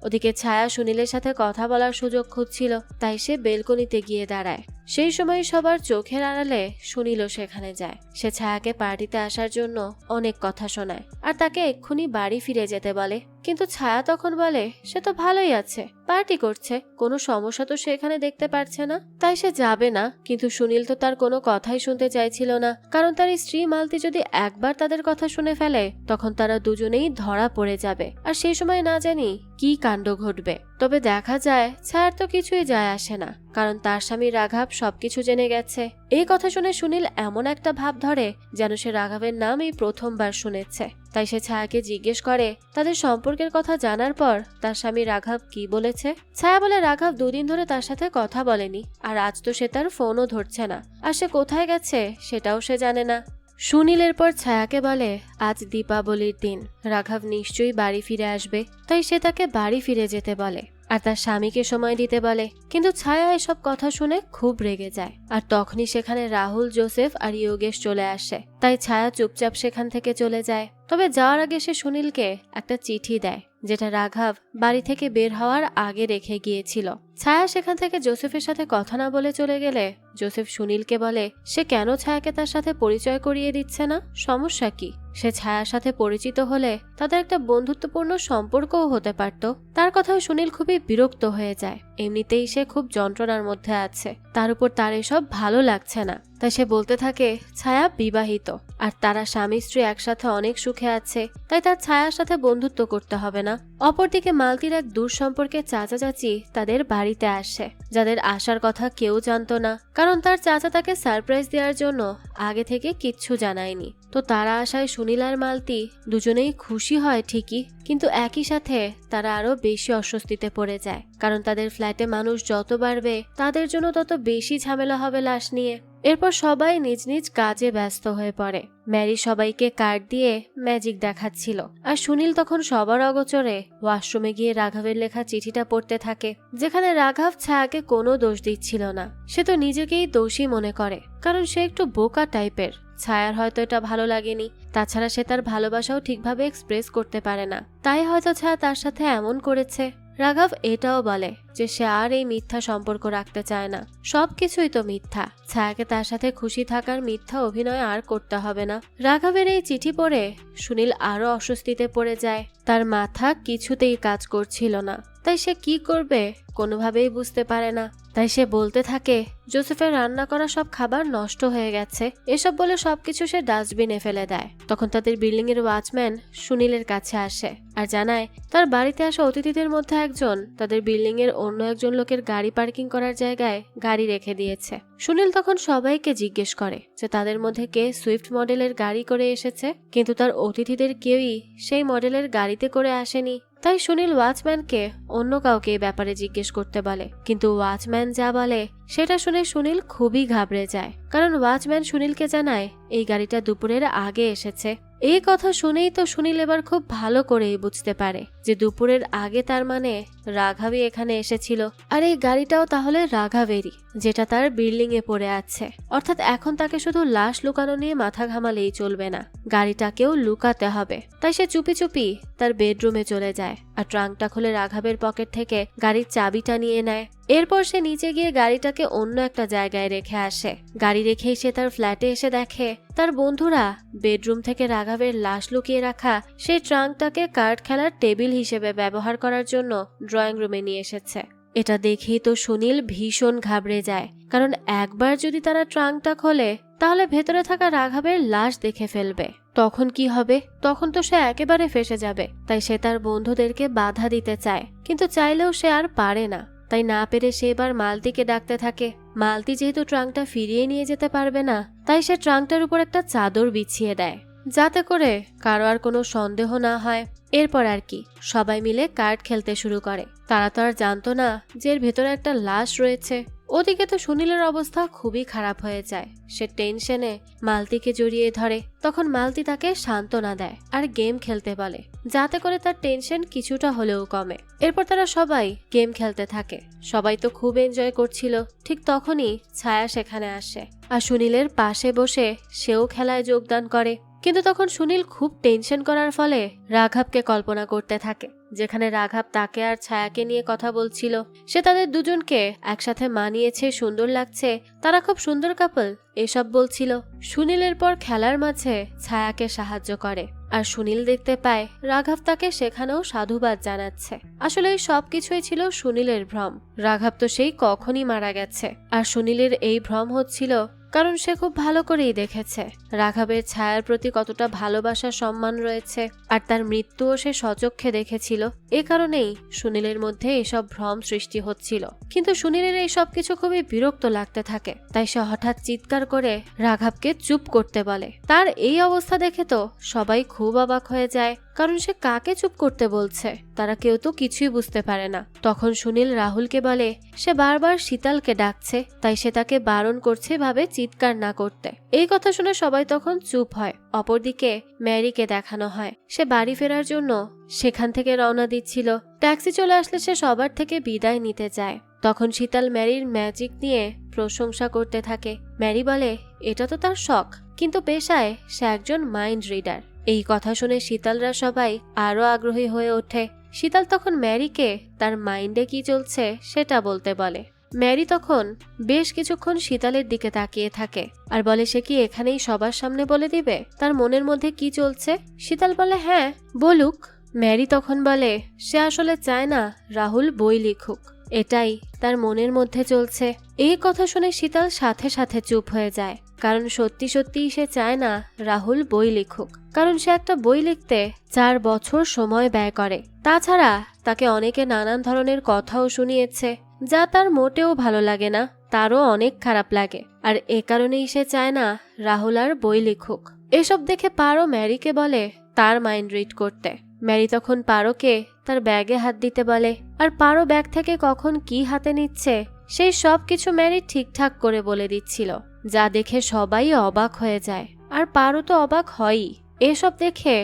ওদিকে ছায়া সুনীলের সাথে কথা বলার সুযোগ খুঁজছিল, তাই সে বেলকনিতে গিয়ে দাঁড়ায়। সেই সময় সবার চোখের আড়ালে সুনীলও সেখানে যায়। সে ছায়াকে পার্টিতে আসার জন্য অনেক কথা শোনায় আর তাকে এক্ষুনি বাড়ি ফিরে যেতে বলে। কিন্তু ছায়া তখন বলে সে তো ভালোই আছে, পার্টি করছে, কোনো সমস্যা তো সে এখানে দেখতে পারছে না, তাই সে যাবে না। কিন্তু সুনীল তো তার কোনো কথাই শুনতে চাইছিল না, কারণ তার স্ত্রী মালতী যদি একবার তাদের কথা শুনে ফেলে তখন তারা দুজনেই ধরা পড়ে যাবে, আর সেই সময় না জানি কি কাণ্ড ঘটবে। তবে দেখা যায় ছায়ার তো কিছুই যায় আসে না, কারণ তার স্বামী রাঘব সবকিছু জেনে গেছে। এই কথা শুনে সুনীল এমন একটা ভাব ধরে যেন সে রাঘবের নাম এই প্রথমবার শুনেছে। তাই সে ছায়াকে জিজ্ঞেস করে তাদের সম্পর্কের কথা জানার পর তার স্বামী রাঘব কি বলেছে। ছায়া বলে রাঘব দুদিন ধরে তার সাথে কথা বলেনি, আর আজ তো সে তার ফোনও ধরছে না, আর সে কোথায় গেছে সেটাও সে জানে না। সুনীল এরপর ছায়াকে বলে আজ দীপাবলির দিন, রাঘব নিশ্চয়ই বাড়ি ফিরে আসবে, তাই সে তাকে বাড়ি ফিরে যেতে বলে আর তার স্বামীকে সময় দিতে বলে। কিন্তু ছায়া এসব কথা শুনে খুব রেগে যায়, আর তখনই সেখানে রাহুল, জোসেফ আর যোগেশ চলে আসে। তাই ছায়া চুপচাপ সেখান থেকে চলে যায়। তবে যাওয়ার আগে সে সুনীলকে একটা চিঠি দেয়, যেটা রাঘব বাড়ি থেকে বের হওয়ার আগে রেখে গিয়েছিল। ছায়া সেখান থেকে জোসেফের সাথে কথা না বলে চলে গেলে জোসেফ সুনীলকে বলে সে কেন ছায়াকে তার সাথে পরিচয় করিয়ে দিচ্ছে না, সমস্যা কি? সে ছায়ার সাথে পরিচিত হলে তাদের একটা বন্ধুত্বপূর্ণ সম্পর্কও হতে পারত। তার কথায় সুনীল খুবই বিরক্ত হয়ে যায়, এমনিতেই সে খুব যন্ত্রণার মধ্যে আছে, তার উপর তার এসব ভালো লাগছে না। তাই সে বলতে থাকে ছায়া বিবাহিত, আর তারা স্বামী স্ত্রী একসাথে অনেক সুখে আছে, তাই তার ছায়ার সাথে বন্ধুত্ব করতে হবে না। অপরদিকে মালতীর এক দূর সম্পর্কে চাচা চাচি তাদের বাড়িতে আসে, যাদের আসার কথা কেউ জানতো না, কারণ তার চাচা তাকে সারপ্রাইজ দেওয়ার জন্য আগে থেকে কিচ্ছু জানায়নি। তো তারা আসায় সুনীল আর মালতী দুজনেই খুশি হয় ঠিকই, কিন্তু একই সাথে তারা আরো বেশি অস্বস্তিতে পড়ে যায়, কারণ তাদের ফ্ল্যাটে মানুষ যত বাড়বে তাদের জন্য তত বেশি ঝামেলা হবে লাশ নিয়ে। এরপর সবাই নিজ নিজ কাজে ব্যস্ত হয়ে পড়ে। ম্যারি সবাইকে কার্ড দিয়ে ম্যাজিক দেখাচ্ছিল, আর সুনীল তখন সবার অগোচরে ওয়াশরুমে গিয়ে রাঘবের লেখা চিঠিটা পড়তে থাকে, যেখানে রাঘব ছায়াকে কোনো দোষ দিচ্ছিল না। সে তো নিজেকেই দোষী মনে করে, কারণ সে একটু বোকা টাইপের। ছায়ার হয়তো এটা ভালো লাগেনি, তাছাড়া সে তার ভালোবাসাও ঠিকভাবে এক্সপ্রেস করতে পারে না, তাই হয়তো ছায়া তার সাথে এমন করেছে। রাঘব এটাও বলে যে সে আর এই মিথ্যা সম্পর্ক রাখতে চায় না, সবকিছুই তো মিথ্যা। ছায়াকে তার সাথে খুশি থাকার মিথ্যা অভিনয় আর করতে হবে না। রাঘবের এই চিঠি পড়ে সুনীল আরো অস্বস্তিতে পড়ে যায়, তার মাথা কিছুতেই কাজ করছিল না, তাই সে কি করবে কোনোভাবেই বুঝতে পারে না। তাই সে বলতে থাকে জোসেফের রান্না করা সব খাবার নষ্ট হয়ে গেছে, এসব বলে সবকিছু সে ডাস্টবিনে ফেলে দেয়। তখন তাদের বিল্ডিং এর ওয়াচম্যান সুনীলের কাছে আসে আর জানায় তার বাড়িতে আসা অতিথিদের মধ্যে একজন তাদের বিল্ডিং এর অন্য একজন লোকের গাড়ি পার্কিং করার জায়গায় গাড়ি রেখে দিয়েছে। সুনীল তখন সবাইকে জিজ্ঞেস করে যে তাদের মধ্যে কে সুইফট মডেলের গাড়ি করে এসেছে, কিন্তু তার অতিথিদের কেউই সেই মডেলের গাড়িতে করে আসেনি। তাই সুনীল ওয়াচম্যানকে অন্য কাউকে এই ব্যাপারে জিজ্ঞেস করতে বলে, কিন্তু ওয়াচম্যান যা বলে সেটা শুনে সুনীল খুবই ঘাবড়ে যায়, কারণ ওয়াচম্যান সুনীলকে জানায় এই গাড়িটা দুপুরের আগে এসেছে। এই কথা শুনেই তো সুনীল এবার খুব ভালো করেই বুঝতে পারে যে দুপুরের আগে তার মানে রাঘবই এখানে এসেছিল, আর এই গাড়িটাও তাহলে রাঘবেরই, যেটা তার বিল্ডিং এ পড়ে আছে। অর্থাৎ এখন তাকে শুধু লাশ লুকানো নিয়ে মাথা ঘামালেই চলবে না, গাড়িটাকেও লুকাতে হবে। তাই সে চুপি চুপি তার বেডরুমে চলে যায় আর ট্রাঙ্কটা খুলে রাঘবের পকেট থেকে গাড়ির চাবিটা নিয়ে নেয়। এরপর সে নিচে গিয়ে গাড়িটাকে অন্য একটা জায়গায় রেখে আসে। গাড়ি রেখেই সে তার ফ্ল্যাটে এসে দেখে তার বন্ধুরা বেডরুম থেকে রাঘবের লাশ লুকিয়ে রাখা সেই ট্রাঙ্কটাকে কার্ড খেলার টেবিল হিসেবে ব্যবহার করার জন্য ড্রয়িং রুমে নিয়ে এসেছে। এটা দেখেই তো সুনীল ভীষণ ঘাবড়ে যায়, কারণ একবার যদি তারা ট্রাঙ্কটা খোলে তাহলে ভেতরে থাকা রাঘবের লাশ দেখে ফেলবে। তখন কি হবে? তখন তো সে একেবারে ফেঁসে যাবে। তাই সে তার বন্ধুদেরকে বাধা দিতে চায়, কিন্তু চাইলেও সে আর পারে না। তাই না পেরে সে এবার মালতীকে ডাকতে থাকে। মালতী যেহেতু ট্রাঙ্কটা ফিরিয়ে নিয়ে যেতে পারবে না, তাই সে ট্রাঙ্কটার উপর একটা চাদর বিছিয়ে দেয়, যাতে করে কারো আর কোনো সন্দেহ না হয়। এরপর আর কি, সবাই মিলে কার্ড খেলতে শুরু করে। তারা তো আর জানতো না যে এর ভেতরে একটা লাশ রয়েছে। ওদিকে তো সুনীলের অবস্থা খুবই খারাপ হয়ে যায়। সে টেনশনে মালতীকে জড়িয়ে ধরে। তখন মালতী তাকে সান্ত্বনা দেয় আর গেম খেলতে বলে, যাতে করে তার টেনশন কিছুটা হলেও কমে। এরপর তারা সবাই গেম খেলতে থাকে। সবাই তো খুব এনজয় করছিল। ঠিক তখনই ছায়া সেখানে আসে আর সুনীলের পাশে বসে সেও খেলায় যোগদান করে। কিন্তু তখন সুনীল খুব টেনশন করার ফলে রাঘবকে কল্পনা করতে থাকে, যেখানে রাঘব তাকে আর ছায়াকে নিয়ে কথা বলছিল। সে তাদের দুজনকে একসাথে মানিয়েছে, সুন্দর লাগছে, তারা খুব সুন্দর কাপল, এসব বলছিল। সুনীলের পর খেলার মাঝে ছায়াকে সাহায্য করে আর সুনীল দেখতে পায় রাঘব তাকে সেখানেও সাধুবাদ জানাচ্ছে। আসলে এই সবকিছুই ছিল সুনীলের ভ্রম। রাঘব তো সেই কখনই মারা গেছে, আর সুনীলের এই ভ্রম হচ্ছিল কারণ সে খুব ভালো করেই দেখেছে রাঘবের ছায়ার প্রতি কতটা ভালোবাসা সম্মান রয়েছে, আর তার মৃত্যুও সে স্বচক্ষে দেখেছিল। এ কারণেই সুনীলের মধ্যে এসব ভ্রম সৃষ্টি হচ্ছিল। কিন্তু সুনীলের এই সবকিছু খুবই বিরক্ত লাগতে থাকে। তাই সে হঠাৎ চিৎকার করে রাঘবকে চুপ করতে বলে। তার এই অবস্থা দেখে তো সবাই খুব অবাক হয়ে যায়, কারণ সে কাকে চুপ করতে বলছে তারা কেউ তো কিছুই বুঝতে পারে না। তখন সুনীল রাহুলকে বলে সে বারবার শীতলকে ডাকছে, তাই সে তাকে বারণ করছে ভাবে চিৎকার না করতে। এই কথা শুনে সবাই তখন চুপ হয়। অপরদিকে ম্যারিকে দেখানো হয় সে বাড়ি ফেরার জন্য সেখান থেকে রওনা দিচ্ছিল। ট্যাক্সি চলে আসলে সে সবার থেকে বিদায় নিতে যায়। তখন শীতল ম্যারির ম্যাজিক নিয়ে প্রশংসা করতে থাকে। ম্যারি বলে এটা তো তার শখ, কিন্তু পেশায় সে একজন মাইন্ড রিডার। এই কথা শুনে শীতলরা সবাই আরো আগ্রহী হয়ে ওঠে। শীতল তখন ম্যারিকে তার মাইন্ডে কি চলছে সেটা বলতে বলে। ম্যারি তখন বেশ কিছুক্ষণ শীতলের দিকে তাকিয়ে থাকে আর বলে সে কি এখানেই সবার সামনে বলে দিবে তার মনের মধ্যে কি চলছে। শীতল বলে হ্যাঁ বলুক। ম্যারি তখন বলে সে আসলে চায় না রাহুল বই লিখুক, এটাই তার মনের মধ্যে চলছে। এই কথা শুনে শীতল সাথে সাথে চুপ হয়ে যায়, কারণ সত্যি সত্যিই সে চায় না রাহুল বই লিখুক। কারণ সে একটা বই লিখতে 4 বছর সময় ব্যয় করে। তাছাড়া তাকে অনেকে নানান ধরনের কথাও শুনিয়েছে, যা তার মোটেও ভালো লাগে না, তারও অনেক খারাপ লাগে। আর এ কারণেই সে চায় না রাহুল আর বই লিখুক। এসব দেখে পারো ম্যারিকে বলে তার মাইন্ড রিড করতে। ম্যারি তখন পারোকে তার ব্যাগে হাত দিতে বলে, আর পারো ব্যাগ থেকে কখন কি হাতে নিচ্ছে সেই সব কিছু ম্যারি ঠিকঠাক করে বলে দিচ্ছিল, যা দেখে সবাই অবাক হয়ে যায়। আর পারো তো অবাক হয়ই। এসব দেখে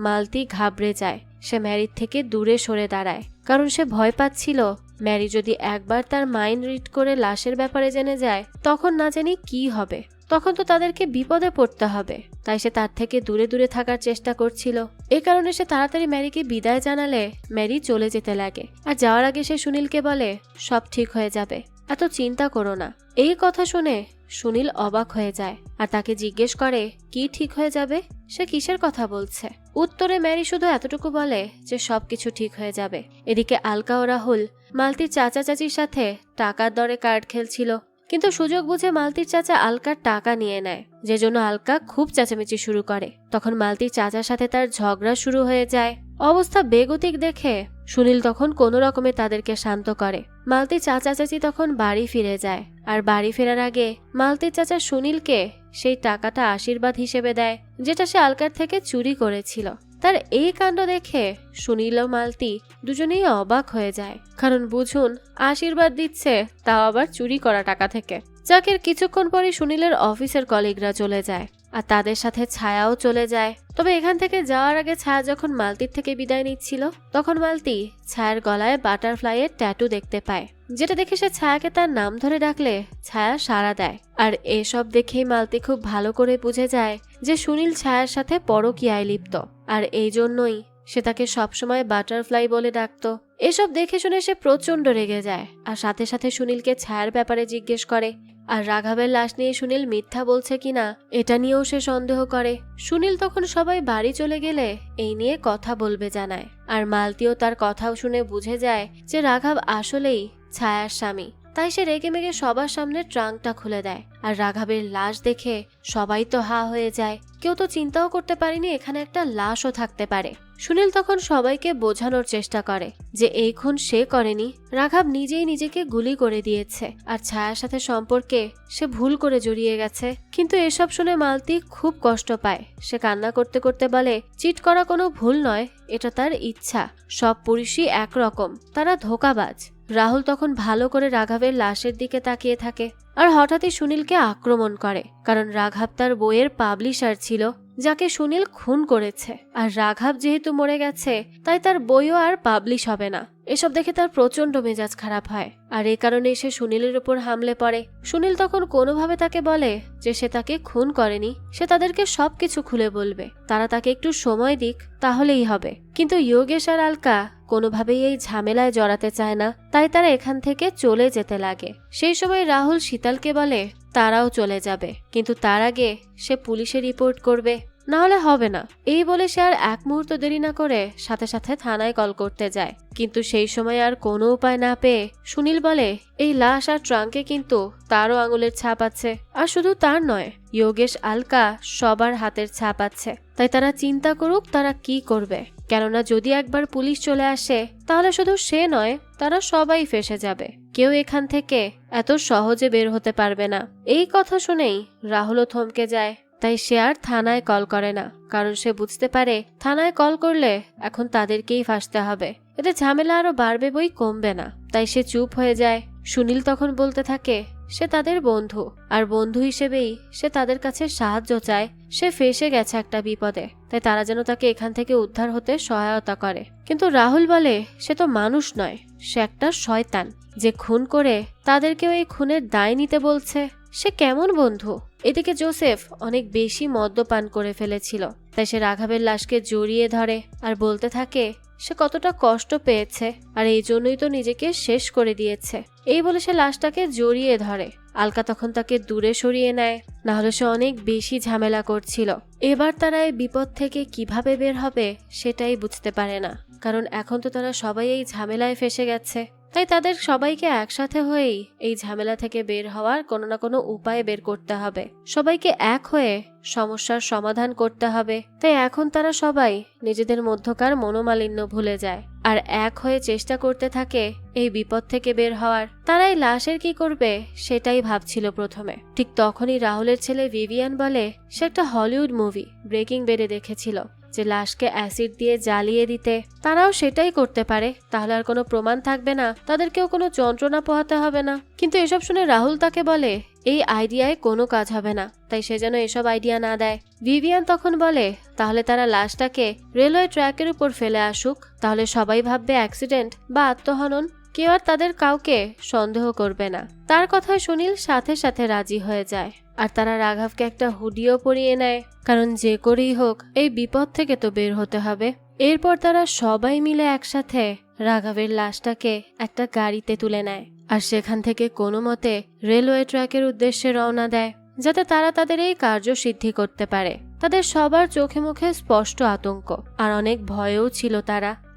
মালতী ঘাবড়ে যায়। সে ম্যারির থেকে দূরে সরে দাঁড়ায়, কারণ সে ভয় পাচ্ছিল ম্যারি যদি একবার তার মাইন্ড রিড করে লাশের ব্যাপারে জেনে যায় তখন না জানি কি হবে, তখন তো তাদেরকে বিপদে পড়তে হবে। তাই সে তার থেকে দূরে দূরে থাকার চেষ্টা করছিল। এ কারণে সে তাড়াতাড়ি ম্যারিকে বিদায় জানালে ম্যারি চলে যেতে লাগে। আর যাওয়ার আগে সে সুনীলকে বলে সব ঠিক হয়ে যাবে, এত চিন্তা করো না। এই কথা শুনে সুনীল অবাক হয়ে যায় আর তাকে জিজ্ঞেস করে কি ঠিক হয়ে যাবে, সে কিসের কথা বলছে। উত্তরে ম্যারি শুধু এতটুকু বলে যে সবকিছু ঠিক হয়ে যাবে। এদিকে আলকা ও রাহুল মালতীর চাচা চাচির সাথে টাকার দরে কার্ড খেলছিল, কিন্তু সুযোগ বুঝে মালতীর চাচা আলকার টাকা নিয়ে নেয়, যে জন্য আলকা খুব চেঁচামেচি শুরু করে। তখন মালতীর চাচার সাথে তার ঝগড়া শুরু হয়ে যায়। অবস্থা বেগতিক দেখে সুনীল তখন কোনো রকমে তাদেরকে শান্ত করে। মালতীর চাচা চাচি তখন বাড়ি ফিরে যায়, আর বাড়ি ফেরার আগে মালতীর চাচা সুনীলকে সেই টাকাটা আশীর্বাদ হিসেবে দেয়, যেটা সে আলকার থেকে চুরি করেছিল। তার এই কাণ্ড দেখে সুনীল ও মালতী দুজনেই অবাক হয়ে যায়, কারণ বুঝুন আশীর্বাদ দিচ্ছে তাও আবার চুরি করা টাকা থেকে। যাকের কিছুক্ষণ পরে সুনীলের অফিসের কলিগরা চলে যায় আর তাদের সাথে ছায়াও চলে যায়। তবে এখান থেকে যাওয়ার আগে ছায়া যখন মালতীর থেকে বিদায় নিচ্ছিল তখন মালতী ছায়ার গলায় বাটারফ্লাইয়ের ট্যাটু দেখতে পায়, যেটা দেখে সে ছায়াকে তার নাম ধরে ডাকলে ছায়া সাড়া দেয়। আর এসব দেখেই মালতী খুব ভালো করে বুঝে যায় যে সুনীল ছায়ার সাথে পরকীয়ায় লিপ্ত, আর এই জন্যই সে তাকে সবসময় বাটারফ্লাই বলে ডাকতো। এসব দেখে শুনে সে প্রচন্ড রেগে যায় আর সাথে সাথে সুনীলকে ছায়ার ব্যাপারে জিজ্ঞেস করে। আর রাঘবের লাশ নিয়ে সুনীল মিথ্যা বলছে কিনা এটা নিয়েও সে সন্দেহ করে। সুনীল তখন সবাই বাড়ি চলে গেলে এই নিয়ে কথা বলবে জানায়। আর মালতীও তার কথাও শুনে বুঝে যায় যে রাঘব আসলেই ছায়ার স্বামী। তাই সে রেগে মেগে সবার সামনে ট্রাঙ্কটা খুলে দেয়। আর রাঘবের লাশ দেখে সবাই তো হা হয়ে যায়। কেউ তো চিন্তাও করতে পারেনি এখানে একটা লাশও থাকতে পারে। সুনীল তখন সবাইকে বোঝানোর চেষ্টা করে যে এই খুন সে করেনি, রাঘব নিজেই নিজেকে গুলি করে দিয়েছে আর ছায়ার সাথে সম্পর্কে সে ভুল করে জড়িয়ে গেছে। কিন্তু এসব শুনে মালতী খুব কষ্ট পায়। সে কান্না করতে করতে বলে চিট করা কোনো ভুল নয়, এটা তার ইচ্ছা। সব পুরুষই একরকম, তারা ধোঁকাবাজ। রাহুল তখন ভালো করে রাঘবের লাশের দিকে তাকিয়ে থাকে আর হঠাৎই সুনীলকে আক্রমণ করে, কারণ রাঘব তার বইয়ের পাবলিশার ছিল যাকে সুনীল খুন করেছে। আর রাঘব যেহেতু মরে গেছে তাই তার বইও আর পাবলিশ হবে না। এসব দেখে তার প্রচন্ড মেজাজ খারাপ হয় আর এই কারণে সে সুনীলের উপর হামলে পড়ে। সুনীল তখন কোনোভাবে তাকে বলে যে সে তাকে খুন করেনি, সে তাদেরকে সবকিছু খুলে বলবে, তারা তাকে একটু সময় দিক তাহলেই হবে। কিন্তু যোগেশ আর আলকা কোনোভাবেই এই ঝামেলায় জড়াতে চায় না, তাই তারা এখান থেকে চলে যেতে লাগে। সেই সময় রাহুল শীতলকে বলে তারাও চলে যাবে, কিন্তু তার আগে সে পুলিশে রিপোর্ট করবে, না হলে হবে না। এই বলে সে আর এক মুহূর্ত দেরি না করে সাথে সাথে থানায় কল করতে যায়। কিন্তু সেই সময় আর কোনো উপায় না পেয়ে সুনীল বলে এই লাশ আর ট্রাঙ্কে কিন্তু তারও আঙুলের ছাপ আছে। আর শুধু তার নয়, যোগেশ আলকা সবার হাতের ছাপ আছে। তাই তারা চিন্তা করুক তারা কি করবে, কেননা যদি একবার পুলিশ চলে আসে তাহলে শুধু সে নয়, তারা সবাই ফেঁসে যাবে। কেউ এখান থেকে এত সহজে বের হতে পারবে না। এই কথা শুনেই রাহুলও থমকে যায়। তাই সে আর থানায় কল করে না, কারণ সে বুঝতে পারে থানায় কল করলে এখন তাদেরকেই ফাঁসতে হবে, এতে ঝামেলা আরো বাড়বে বই কমবে না। তাই সে চুপ হয়ে যায়। সুনীল তখন বলতে থাকে সে তাদের বন্ধু, আর বন্ধু হিসেবেই সে তাদের কাছে সাহায্য চায়। সে ফেঁসে গেছে একটা বিপদে, তাই তারা যেন তাকে এখান থেকে উদ্ধার হতে সহায়তা করে। কিন্তু রাহুল বলে সে তো মানুষ নয়, সে একটা শয়তান যে খুন করে তাদেরকেও এই খুনের দায় নিতে বলছে। সে কেমন বন্ধু? এদিকে জোসেফ অনেক বেশি মদ্যপান করে ফেলেছিল, তাই সে রাঘবের লাশকে জড়িয়ে ধরে আর বলতে থাকে সে কতটা কষ্ট পেয়েছে আর এই জন্যই তো নিজেকে শেষ করে দিয়েছে। এই বলে সে লাশটাকে জড়িয়ে ধরে। আলকা তখন তাকে দূরে সরিয়ে নেয়, না হলে সে অনেক বেশি ঝামেলা করছিল। এবার তারা এই বিপদ থেকে কিভাবে বের হবে সেটাই বুঝতে পারে না, কারণ এখন তো তারা সবাই এই ঝামেলায় ফেসে গেছে। তাই তাদের সবাইকে একসাথে হয়েই এই ঝামেলা থেকে বের হওয়ার কোনো না কোনো উপায় বের করতে হবে। সবাইকে এক হয়ে সমস্যার সমাধান করতে হবে। তাই এখন তারা সবাই নিজেদের মধ্যকার মনোমালিন্য ভুলে যায় আর এক হয়ে চেষ্টা করতে থাকে এই বিপদ থেকে বের হওয়ার। তারা এই লাশের কি করবে সেটাই ভাবছিল প্রথমে। ঠিক তখনই রাহুলের ছেলে ভিভিয়ান বলে সে একটা হলিউড মুভি ব্রেকিং ব্যাডে দেখেছিল যে লাশকে অ্যাসিড দিয়ে জ্বালিয়ে দিতে। তারাও সেটাই করতে পারে, তাহলে আর কোনো প্রমাণ থাকবে না, তাদেরকেও কোনো যন্ত্রণা পোহাতে হবে না। কিন্তু এসব শুনে রাহুল তাকে বলে এই আইডিয়ায় কোনো কাজ হবে না, তাই সে যেন এসব আইডিয়া না দেয়। ভিভিয়ান তখন বলে তাহলে তারা লাশটাকে রেলওয়ে ট্র্যাকের উপর ফেলে আসুক, তাহলে সবাই ভাববে অ্যাক্সিডেন্ট বা আত্মহনন, কেউ আর তাদের কাউকে সন্দেহ করবে না। তার কথায় সুনীল সাথে সাথে রাজি হয়ে যায় আর তারা রাঘবকে একটা হুডিও পরিয়ে নেয়, কারণ যে করেই হোক এই বিপদ থেকে তো বের হতে হবে। এরপর তারা সবাই মিলে একসাথে রাঘবের লাশটাকে একটা গাড়িতে তুলে নেয় আর সেখান থেকে কোনো মতে রেলওয়ে ট্র্যাকের উদ্দেশ্যে রওনা দেয়, যাতে তারা তাদের এই কার্য সিদ্ধি করতে পারে। তাদের সবার চোখে মুখে স্পষ্ট আতঙ্ক আর অনেক ভয়েও ছিল।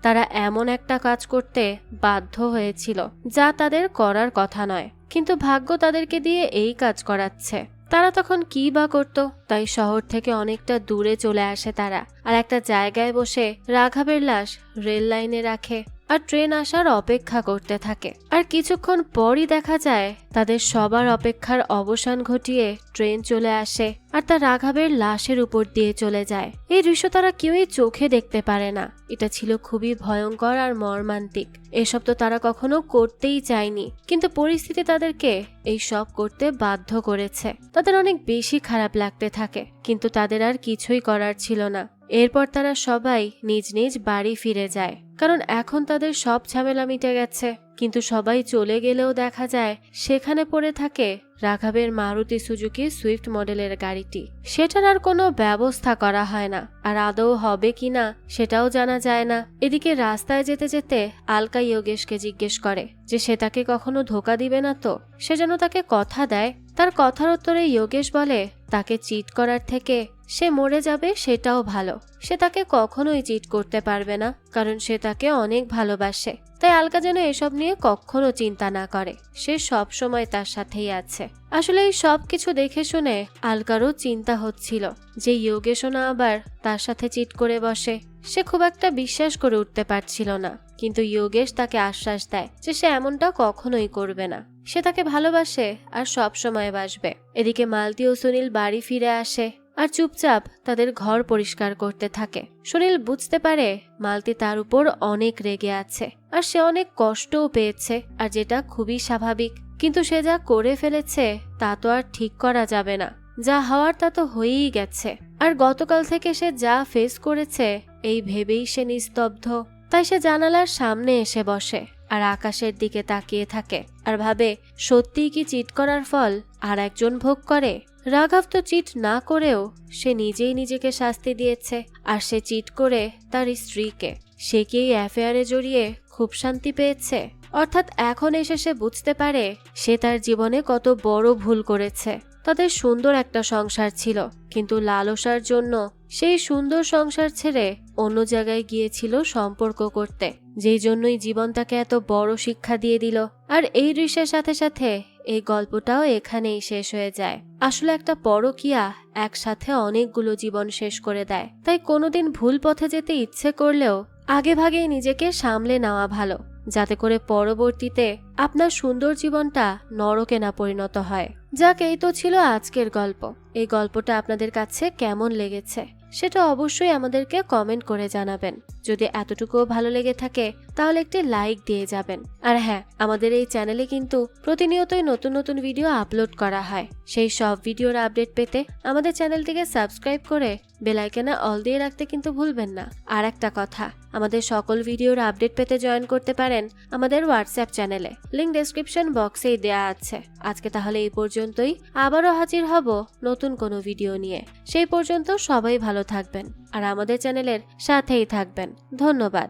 তারা এমন একটা কাজ করতে বাধ্য হয়েছিল যা তাদের করার কথা নয়, কিন্তু ভাগ্য তাদেরকে দিয়ে এই কাজ করাচ্ছে। তারা তখন কি বা করত? তাই শহর থেকে অনেকটা দূরে চলে আসে তারা আর একটা জায়গায় বসে রাঘবের লাশ রেল লাইনে রাখে আর ট্রেন আসার অপেক্ষা করতে থাকে। আর কিছুক্ষণ পরই দেখা যায় তাদের সবার অপেক্ষার অবসান ঘটিয়ে ট্রেন চলে আসে আর তা রাঘবের লাশের উপর দিয়ে চলে যায়। এই দৃশ্য তারা কেউই চোখে দেখতে পারে না। এটা ছিল খুবই ভয়ঙ্কর আর মর্মান্তিক। এসব তো তারা কখনো করতেই চায়নি, কিন্তু পরিস্থিতি তাদেরকে এই সব করতে বাধ্য করেছে। তাদের অনেক বেশি খারাপ লাগতে থাকে, কিন্তু তাদের আর কিছুই করার ছিল না। এরপর তারা সবাই নিজ নিজ বাড়ি ফিরে যায়, কারণ এখন তাদের সব ঝামেলা মিটে গেছে। কিন্তু সবাই চলে গেলেও দেখা যায় সেখানে পড়ে থাকে রাঘবের মারুতি সুজুকি সুইফট মডেলের গাড়িটি। সেটার আর কোনো ব্যবস্থা করা হয় না, আর আদৌ হবে কিনা সেটাও জানা যায় না। এদিকে রাস্তায় যেতে যেতে আলকা যোগেশকে জিজ্ঞেস করে যে সে তাকে কখনো ধোকা দিবে না তো, সে যেন তাকে কথা দেয়। তার কথার উত্তরে যোগেশ বলে তাকে চিট করার থেকে সে মরে যাবে সেটাও ভালো। সে তাকে কখনোই চিট করতে পারবে না, কারণ সে তাকে অনেক ভালোবাসে। তাই আলকা যেন এসব নিয়ে কখনো চিন্তা না করে, সে সব সময় তার সাথেই আছে। আসলে এই সব কিছু দেখে শুনে আলকারও চিন্তা হচ্ছিল যে যোগেশও না আবার তার সাথে চিট করে বসে। সে খুব একটা বিশ্বাস করে উঠতে পারছিল না, কিন্তু যোগেশ তাকে আশ্বাস দেয় যে সে এমনটা কখনোই করবে না, সে তাকে ভালোবাসে আর সব সময় বাসবে। এদিকে মালতী ও সুনীল বাড়ি ফিরে আসে আর চুপচাপ তাদের ঘর পরিষ্কার করতে থাকে। সুনীল বুঝতে পারে মালতী তার উপর অনেক রেগে আছে আর সে অনেক কষ্টও পেয়েছে, আর যেটা খুবই স্বাভাবিক। কিন্তু সে যা করে ফেলেছে তা তো আর ঠিক করা যাবে না, যা হওয়ার তা তো হয়েই গেছে। আর গতকাল থেকে সে যা ফেস করেছে এই ভেবেই সে নিস্তব্ধ। তাই সে জানালার সামনে এসে বসে আর আকাশের দিকে তাকিয়ে থাকে আর ভাবে সত্যিই কি চিট করার ফল আর একজন ভোগ করে। রাঘব তো চিট না করেও সে নিজেই নিজেকে শাস্তি দিয়েছে, আর সে চিট করে তার স্ত্রীকে। সে কি এই অ্যাফেয়ারে জড়িয়ে খুব শান্তি পেয়েছে? অর্থাৎ এখন এসে সে বুঝতে পারে সে তার জীবনে কত বড় ভুল করেছে। তাদের সুন্দর একটা সংসার ছিল, কিন্তু লালসার জন্য সেই সুন্দর সংসার ছেড়ে অন্য জায়গায় গিয়েছিল সম্পর্ক করতে, যেই জন্যই জীবন তাকে এত বড় শিক্ষা দিয়ে দিল। আর এই দৃশ্যের সাথে সাথে এই গল্পটাও এখানেই শেষ হয়ে যায়। আসলে একটা পরকীয়া একসাথে অনেকগুলো জীবন শেষ করে দেয়। তাই কোনোদিন ভুল পথে যেতে ইচ্ছে করলেও আগে ভাগেই নিজেকে সামলে নেওয়া ভালো, যাতে করে পরবর্তীতে আপনার সুন্দর জীবনটা নরকে না পরিণত হয়। যাক, এই তো ছিল আজকের গল্প। এই গল্পটা আপনাদের কাছে কেমন লেগেছে সেটা অবশ্যই আমাদেরকে কমেন্ট করে জানাবেন। যদি এতটুকুও ভালো লেগে থাকে তাহলে একটি লাইক দিয়ে যাবেন। আর হ্যাঁ, আমাদের এই চ্যানেলে কিন্তু প্রতিনিয়তই নতুন নতুন ভিডিও আপলোড করা হয়। সেই সব ভিডিওর আপডেট পেতে আমাদের চ্যানেলটিকে সাবস্ক্রাইব করে বেল আইকনে অল দিয়ে রাখতে কিন্তু ভুলবেন না। আর একটা কথা, আমাদের সকল ভিডিওর আপডেট পেতে জয়েন করতে পারেন আমাদের হোয়াটসঅ্যাপ চ্যানেলে, লিংক ডেসক্রিপশন বক্সেই দেয়া আছে। আজকে তাহলে এই পর্যন্তই, আবারও হাজির হব নতুন কোনো ভিডিও নিয়ে। সেই পর্যন্ত সবাই ভালো থাকবেন আর আমাদের চ্যানেলের সাথেই থাকবেন। ধন্যবাদ।